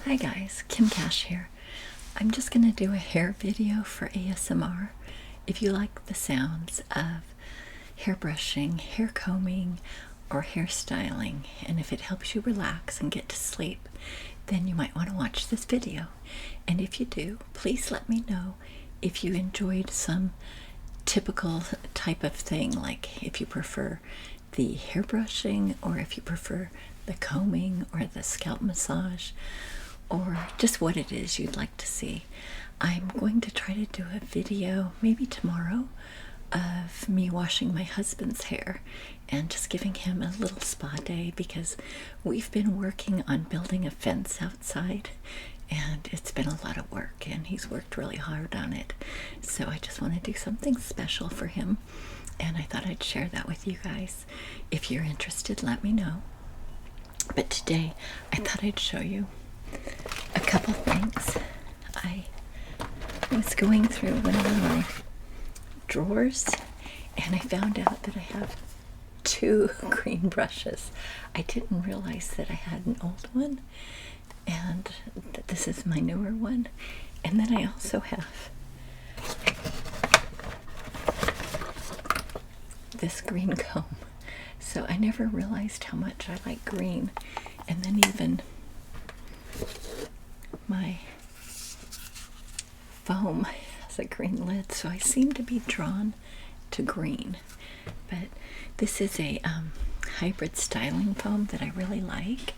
Hi guys, Kim Cash here. I'm just going to do a hair video for ASMR. If you like the sounds of hair brushing, hair combing, or hairstyling, and if it helps you relax and get to sleep, then you might want to watch this video. And if you do, please let me know if you enjoyed some typical type of thing, like if you prefer the hair brushing, or if you prefer the combing or the scalp massage, or just what it is you'd like to see. I'm going to try to do a video, maybe tomorrow, of me washing my husband's hair and just giving him a little spa day, because we've been working on building a fence outside and it's been a lot of work and he's worked really hard on it. So I just want to do something special for him, and I thought I'd share that with you guys. If you're interested, let me know. But today I thought I'd show you a couple things. I was going through one of my drawers and I found out that I have two green brushes. I didn't realize that I had an old one and that this is my newer one. And then I also have this green comb. So I never realized how much I like green. And then even my foam has a green lid, so I seem to be drawn to green. But this is a hybrid styling foam that I really like.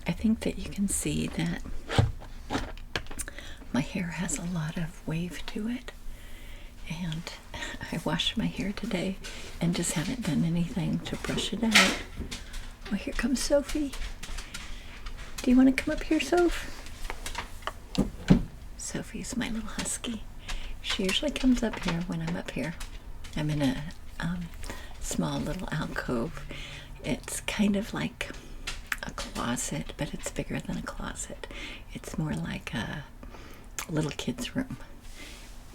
I think that you can see that my hair has a lot of wave to it, and I washed my hair today and just haven't done anything to brush it out. Oh, here comes Sophie. Do you want to come up here, Soph? Sophie's my little husky. She usually comes up here when I'm up here. I'm in a small little alcove. It's kind of like a closet, but it's bigger than a closet. It's more like a little kid's room.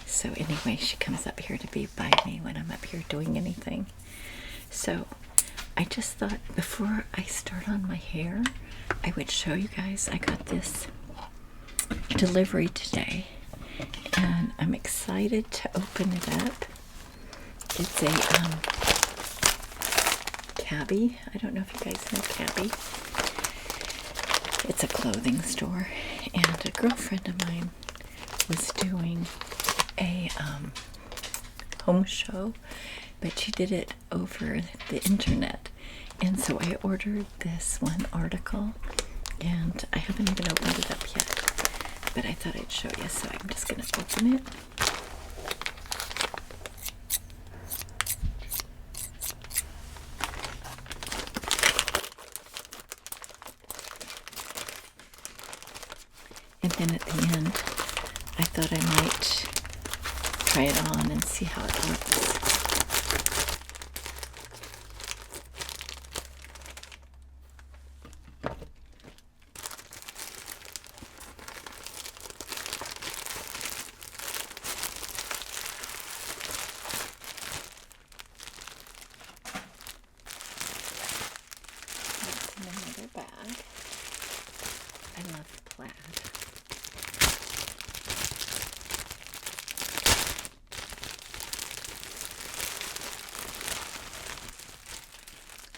So anyway, she comes up here to be by me when I'm up here doing anything. So I just thought before I start on my hair, I would show you guys. I got this delivery today and I'm excited to open it up. It's a CABI. I don't know if you guys know CABI. It's a clothing store, and a girlfriend of mine was doing a home show, but she did it over the internet, and so I ordered this one article and I haven't even opened it up yet, but I thought I'd show you, so I'm just gonna open it. And then at the end I thought I might try it on and see how it looks. That's in another bag. I love plaid.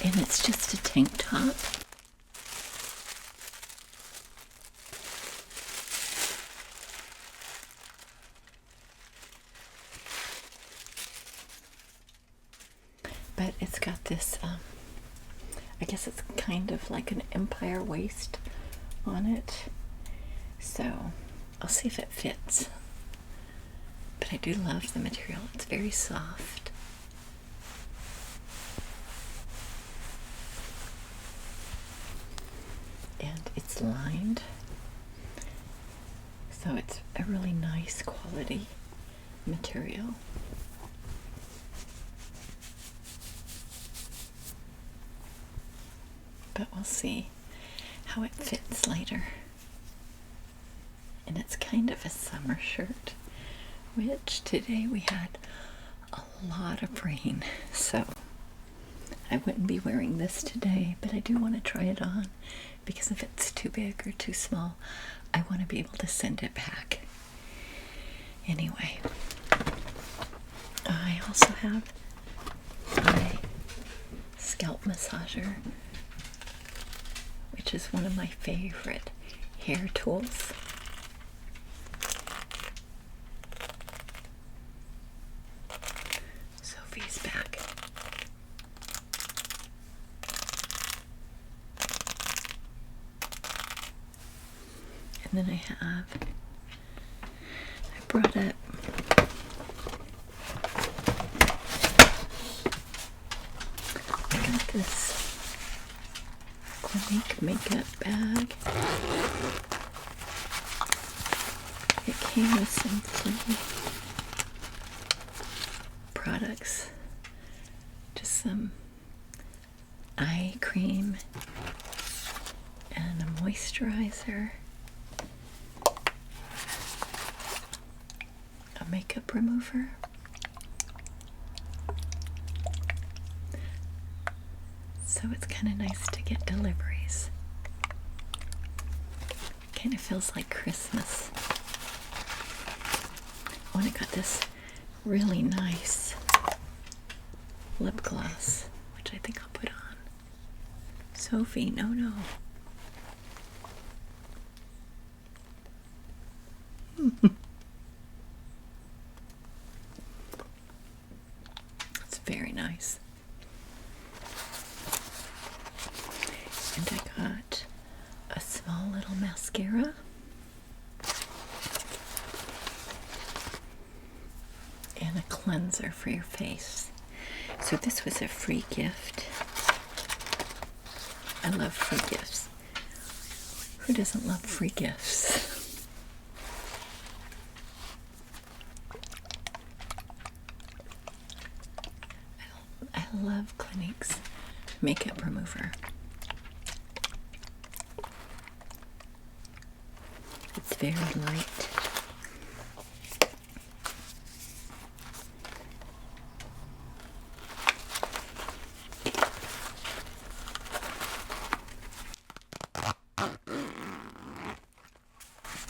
And it's just a tank top. But it's got this, I guess it's kind of like an empire waist on it. So I'll see if it fits. But I do love the material. It's very soft. And it's lined, so it's a really nice quality material. But we'll see how it fits later. And it's kind of a summer shirt, which today we had a lot of rain, so I wouldn't be wearing this today, but I do want to try it on because if it's too big or too small, I want to be able to send it back. Anyway, I also have my scalp massager, which is one of my favorite hair tools. Sophie's back. And then I brought up this Clinique makeup bag. It came with some free products, just some eye cream and a moisturizer, a makeup remover, so it's kind of nice to get deliveries. Kind of feels like Christmas. Oh, and I got this really nice lip gloss, which I think I'll put on. Sophie, no. It's very nice. And I got a small little mascara. And a cleanser for your face. So this was a free gift. I love free gifts. Who doesn't love free gifts? I love Clinique's makeup remover. It's very light.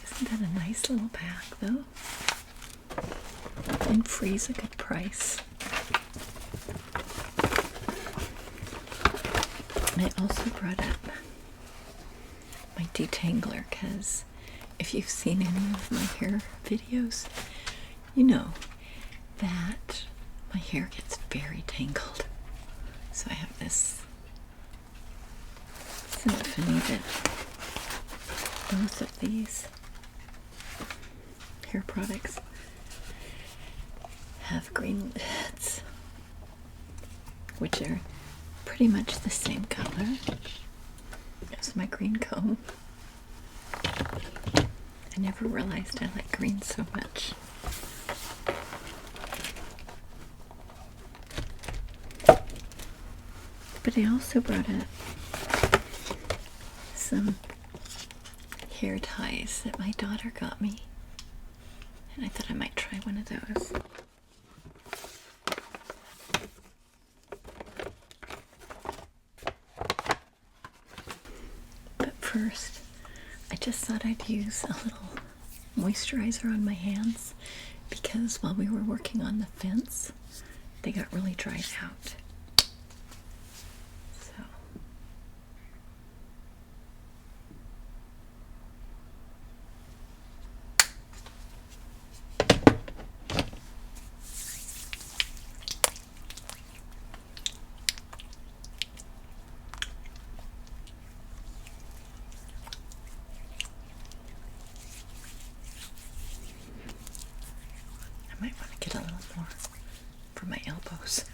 Isn't that a nice little bag, though? And free's a good price. And I also brought up my Detangler, because if you've seen any of my hair videos, you know that my hair gets very tangled. So I have this symphony that both of these hair products have green lids, which are pretty much the same color as my green comb. I never realized I like green so much. But I also brought up some hair ties that my daughter got me, and I thought I might try one of those. But first, I just thought I'd use a little moisturizer on my hands, because while we were working on the fence, they got really dried out. So I might want to get a little more for my elbows.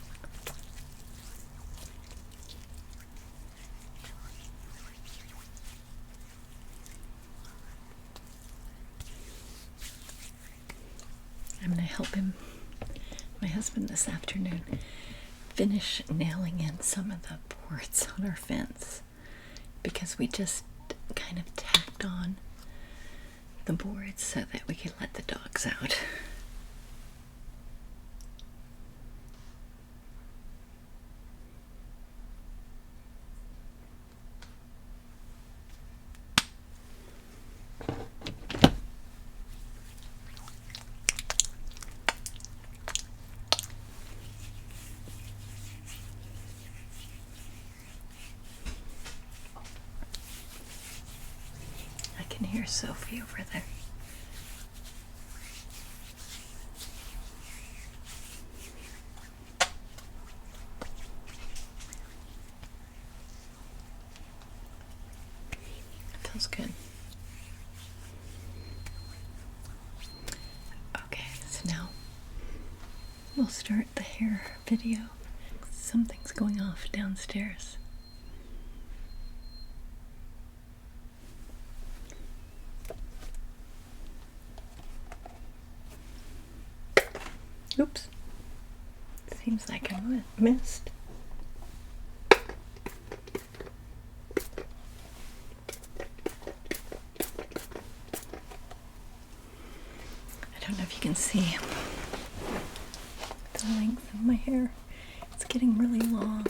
I'm going to help my husband this afternoon, finish nailing in some of the boards on our fence, because we just kind of tacked on the boards so that we could let the dogs out. hear Sophie over there. Feels good. Okay, so now we'll start the hair video. Something's going off downstairs. Oops. Seems like I missed. I don't know if you can see the length of my hair. It's getting really long.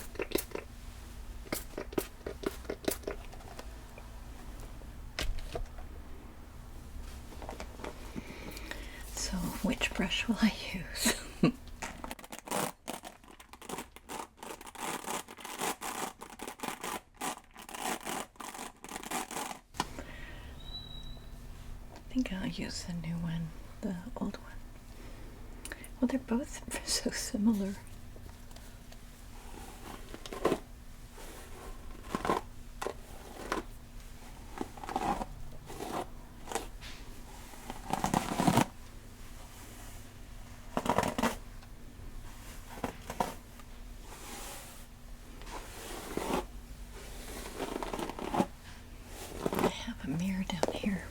So, which brush will I use? I think I'll use the new one, the old one. Well, they're both so similar. I have a mirror down here.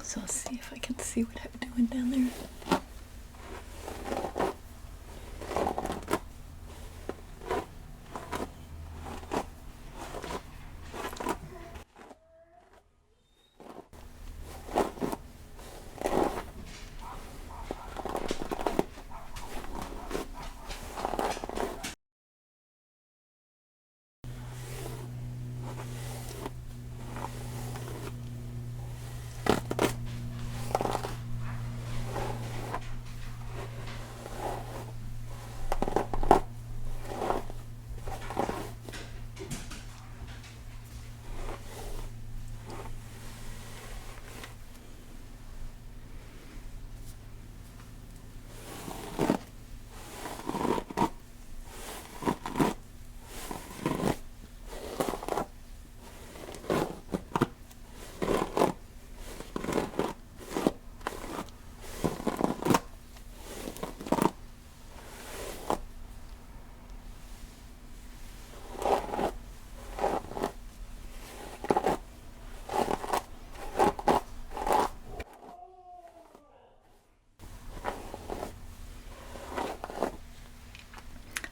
So I'll see if I can see what I'm doing down there.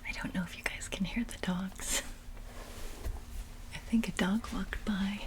I don't know if you guys can hear the dogs. I think a dog walked by.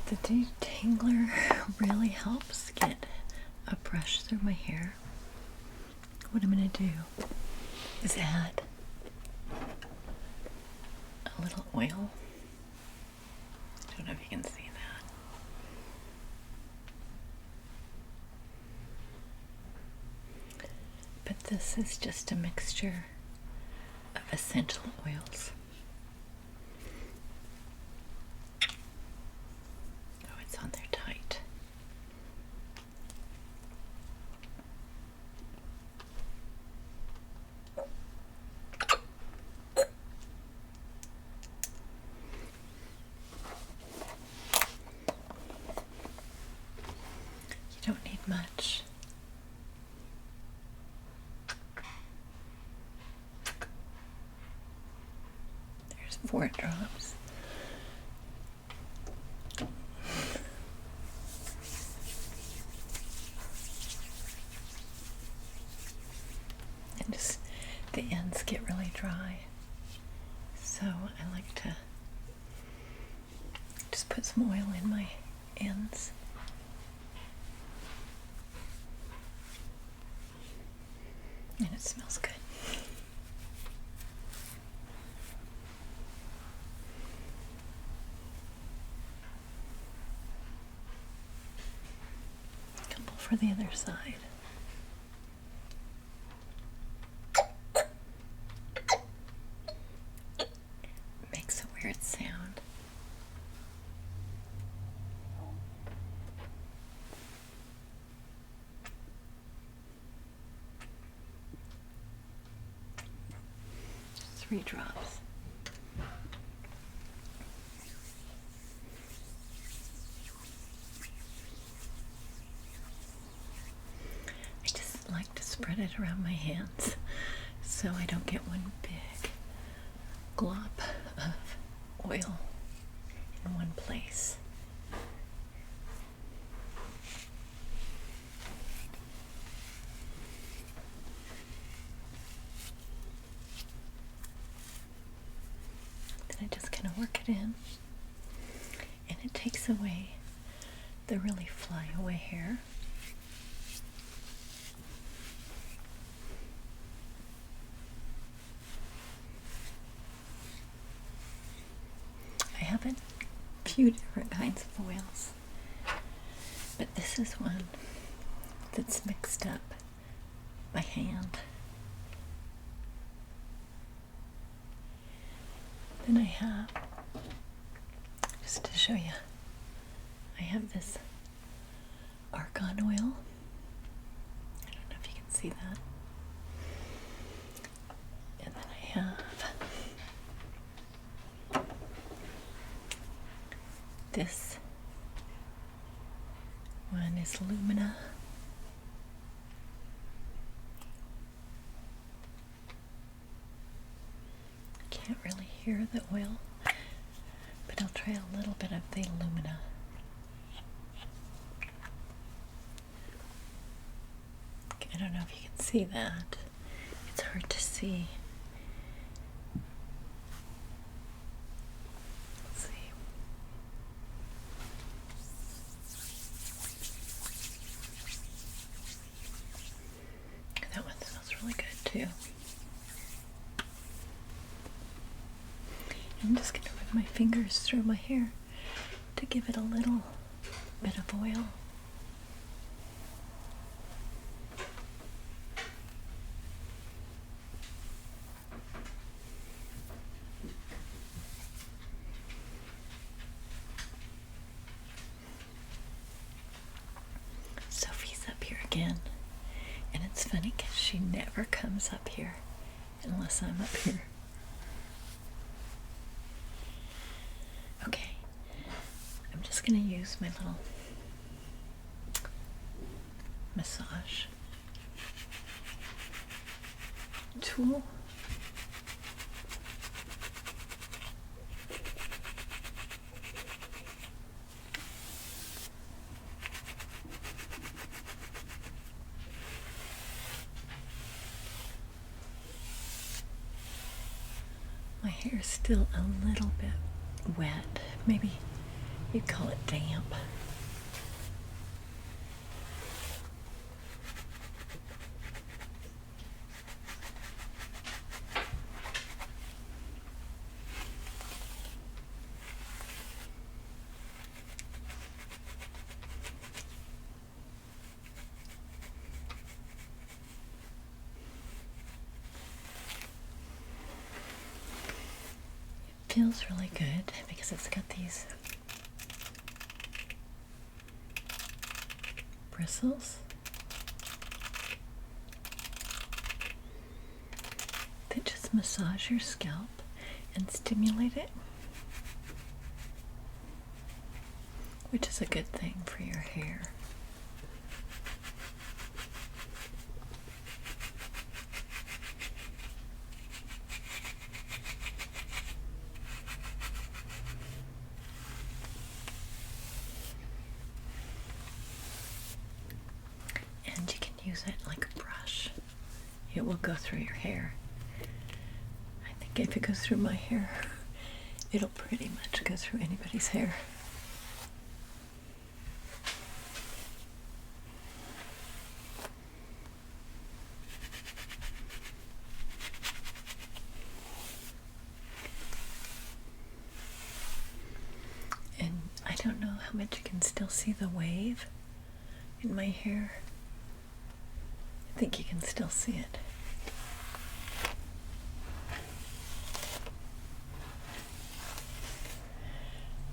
The Detangler really helps get a brush through my hair. What I'm going to do is add a little oil. I don't know if you can see that. But this is just a mixture of essential oils. Oh, it's on there tight. You don't need much. 4 drops. And just the ends get really dry, so I like to just put some oil in my ends. And it smells good. Couple for the other side. Makes a weird sound. Just 3 drops. I just like to spread it around my hands so I don't get one big glob of oil in one place. Then I just kind of work it in, and it takes away the really flyaway hair. I have a few different kinds of oils, but this is one that's mixed up by hand. Then I have, just to show you, I have this argan oil. I don't know if you can see that. And then I have this one is Lumina. Can't really hear the oil, but I'll try a little bit of the Lumina. I don't know if you can see that. It's hard to see. Let's see. That one smells really good too. I'm just going to run my fingers through my hair to give it a little bit of oil. Sophie's up here again, and it's funny because she never comes up here unless I'm up here. Okay, I'm just going to use my little massage tool. My hair is still a little bit wet. Maybe you'd call it damp. Feels really good because it's got these bristles that just massage your scalp and stimulate it, which is a good thing for your hair. use it like a brush. It will go through your hair. I think if it goes through my hair, it'll pretty much go through anybody's hair. And I don't know how much you can still see the wave in my hair. I think you can still see it.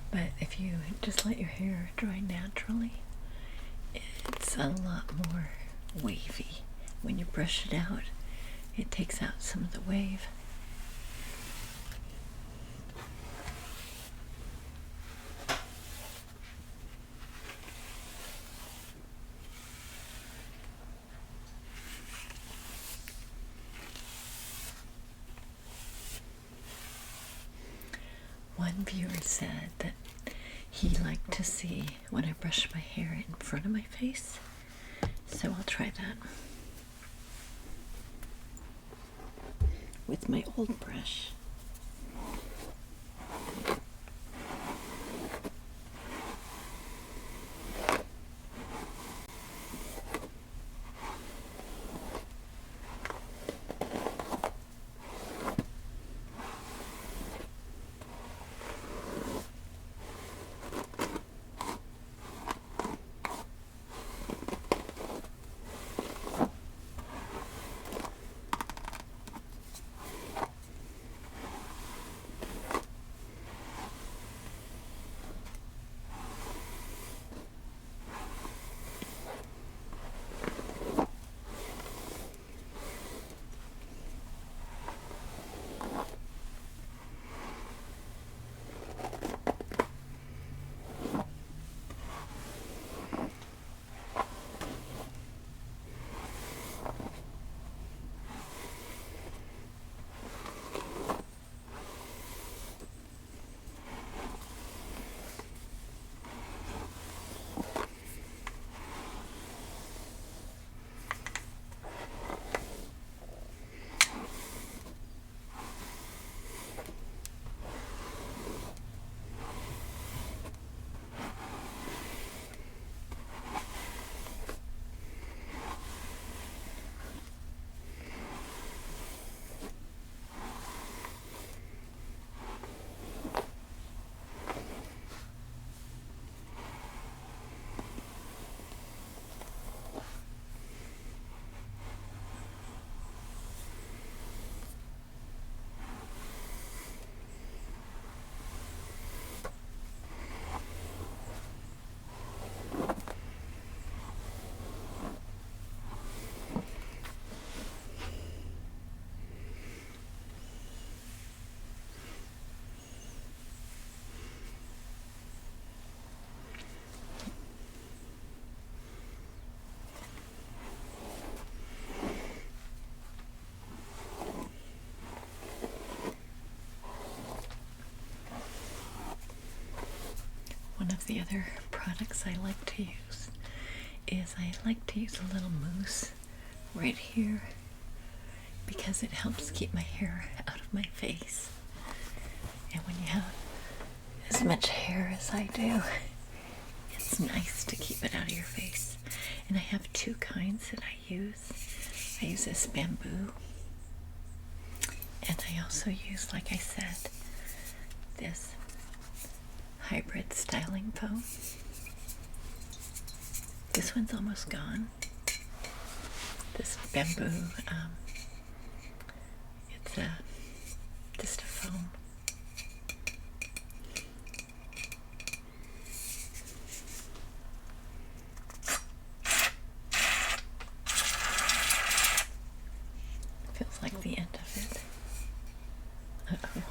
But if you just let your hair dry naturally, it's a lot more wavy. When you brush it out, it takes out some of the wave. One viewer said that he liked to see when I brush my hair in front of my face, so I'll try that with my old brush. One of the other products I like to use is I like to use a little mousse right here because it helps keep my hair out of my face. And when you have as much hair as I do, it's nice to keep it out of your face. And I have two kinds that I use. I use this bamboo, and I also use, like I said, this hybrid styling foam. This one's almost gone. This bamboo, it's just a foam. Feels like the end of it. Uh-oh.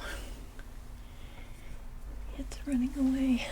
It's running away.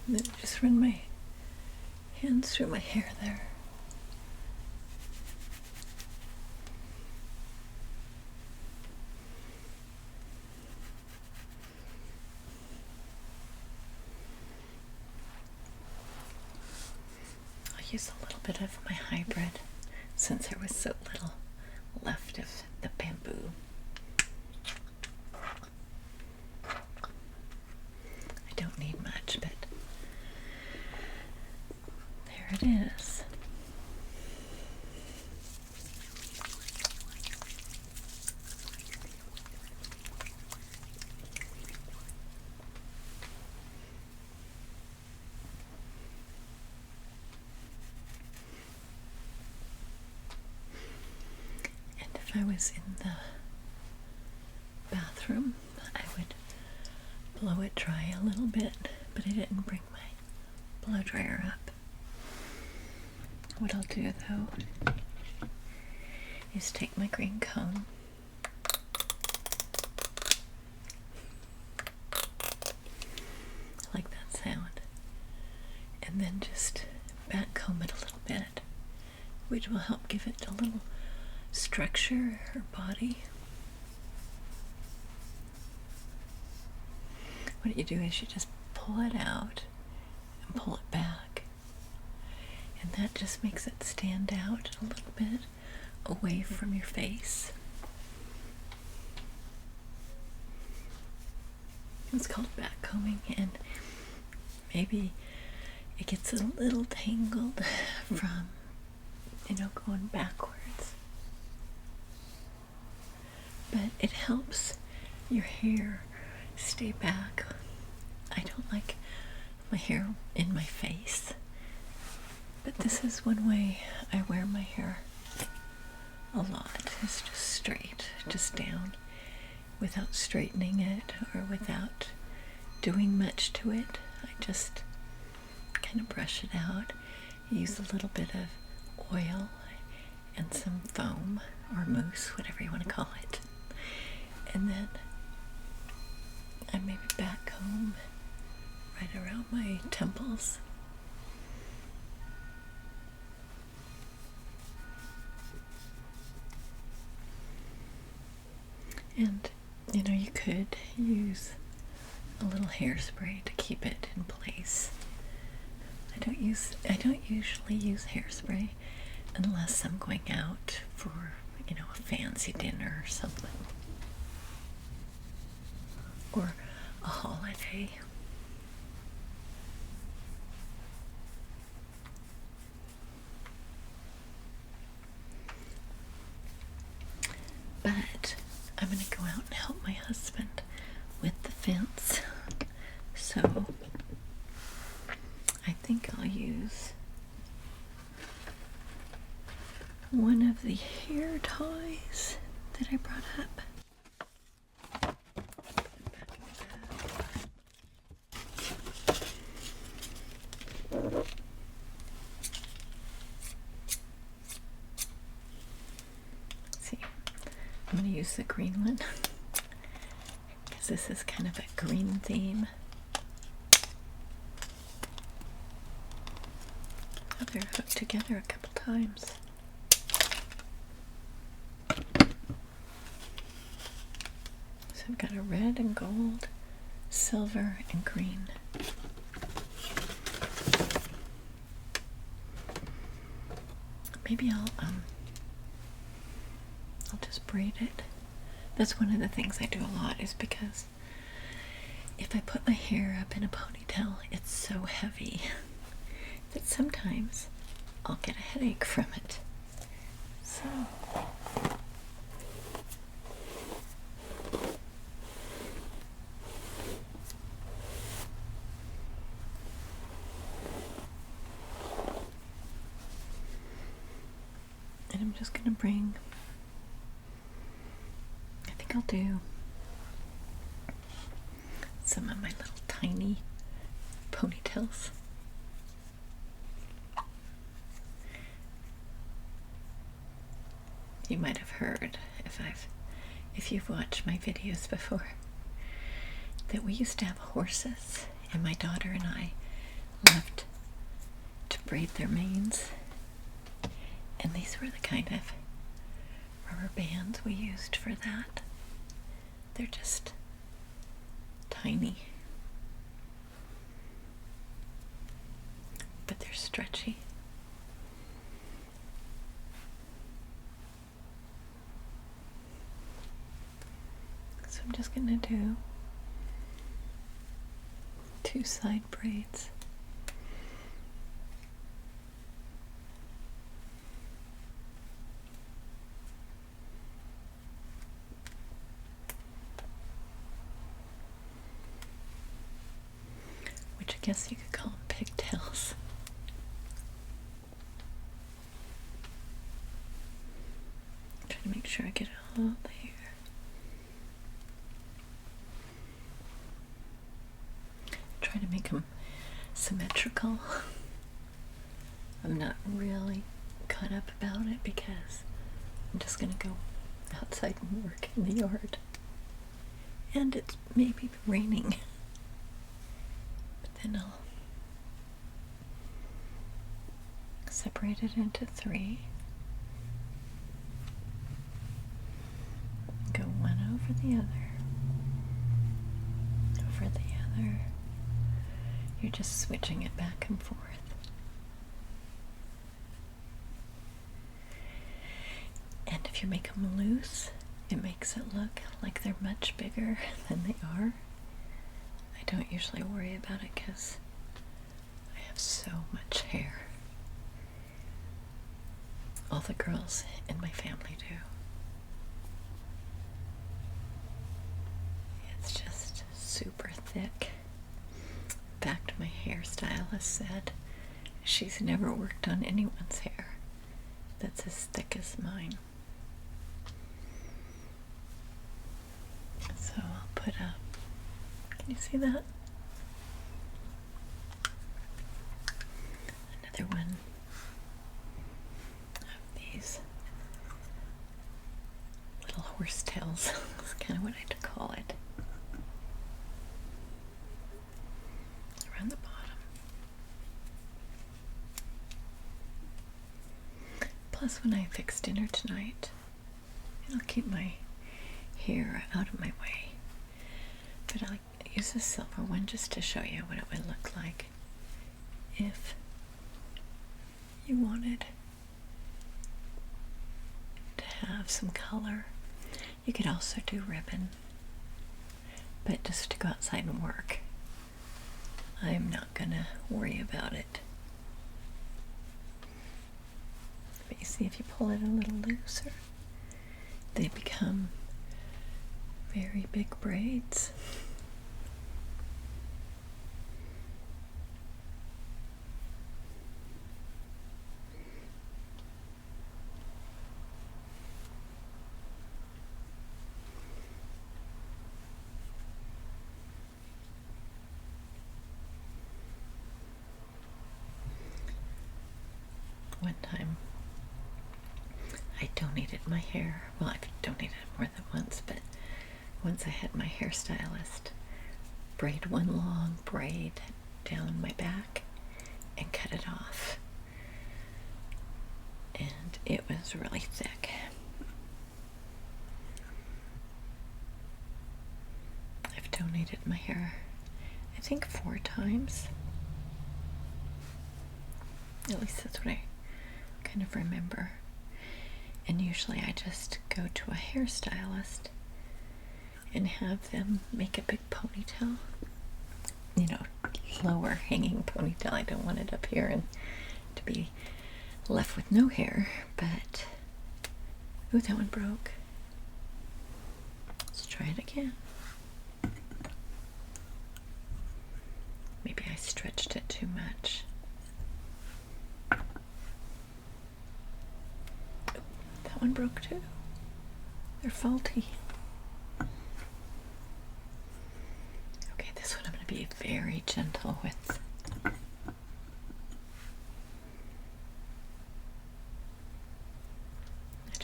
And then just run my hands through my hair there. I'll use a little bit of my hybrid since there was so little left of the bamboo. I don't need much, but there it is. And if I was in the bathroom, I would blow it dry a little bit, but I didn't bring my blow dryer up. What I'll do though is take my green comb I like that sound, and then just back comb it a little bit, which will help give it a little structure or body. What you do is you just pull it out and pull it back, and that just makes it stand out a little bit away from your face. It's called back combing, and maybe it gets a little tangled from, going backwards. But it helps your hair stay back. I don't like my hair in my face, but this is one way I wear my hair a lot. It's just straight, just down, without straightening it or without doing much to it. I just kind of brush it out, use a little bit of oil and some foam or mousse, whatever you want to call it, and then I maybe back comb right around my temples. And you could use a little hairspray to keep it in place. I don't usually use hairspray unless I'm going out for, a fancy dinner or something, or a holiday. But I'm going to go out and help my husband with the fence, so I think I'll use one of the hair ties that I brought up. See, I'm going to use the green one because this is kind of a green theme. Oh, they're hooked together a couple times. So I've got a red and gold, silver and green. Maybe I'll just braid it. That's one of the things I do a lot, is because if I put my hair up in a ponytail, it's so heavy that sometimes I'll get a headache from it. So and I'm just gonna bring, I think I'll do some of my little tiny ponytails. You might have heard, if you've watched my videos before, that we used to have horses, and my daughter and I loved to braid their manes. And these were the kind of rubber bands we used for that. They're just tiny, but they're stretchy. So I'm just going to do 2 side braids. Which I guess you could call them pigtails. Trying to make sure I get all the hair. Try to make them symmetrical. I'm not really caught up about it because I'm just going to go outside and work in the yard. And it's maybe raining. But then I'll separate it into 3. Go one over the other. Over the other. You're just switching it back and forth. And if you make them loose, it makes it look like they're much bigger than they are. I don't usually worry about it because I have so much hair. All the girls in my family do. It's just super thick. In fact, my hairstylist said she's never worked on anyone's hair that's as thick as mine. So I'll put a, can you see that? Another one of these little horse tails. That's kind of what I call it. Around the bottom. Plus, when I fix dinner tonight, it'll keep my hair out of my way. But I'll use a silver one just to show you what it would look like if you wanted to have some color. You could also do ribbon, but just to go outside and work. I'm not gonna worry about it. But you see, if you pull it a little looser, they become very big braids. One time I donated my hair. Well, I've donated it more than once, but once I had my hairstylist braid one long braid down my back and cut it off. And it was really thick. I've donated my hair, I think 4 times. At least that's what I kind of remember. And usually I just go to a hairstylist and have them make a big ponytail. You know, lower hanging ponytail. I don't want it up here and to be left with no hair. But, ooh, that one broke. Let's try it again. Maybe I stretched it too much. That one broke too. They're faulty. Okay, this one I'm going to be very gentle with. I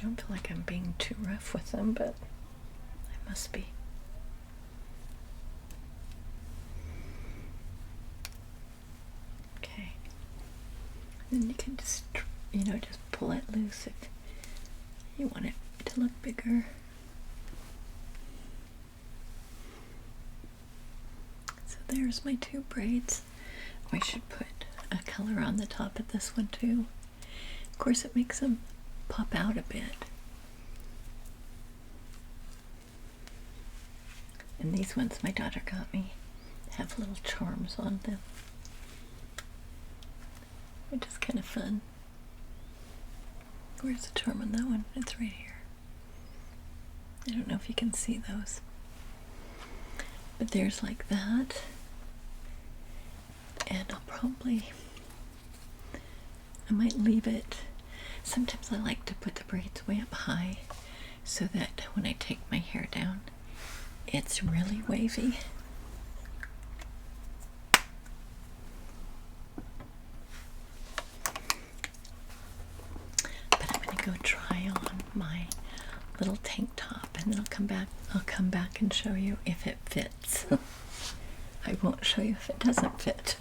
don't feel like I'm being too rough with them, but I must be. then you can just, just pull it loose if you want it to look bigger. So there's my 2 braids. I should put a color on the top of this one too. Of course, it makes them pop out a bit. And these ones my daughter got me have little charms on them, which is kind of fun. Where's the charm on that one? It's right here. I don't know if you can see those. But there's like that. And I might leave it. Sometimes I like to put the braids way up high so that when I take my hair down, it's really wavy. But I'm going to go try on my little tank top, and then I'll come back and show you if it fits. I won't show you if it doesn't fit.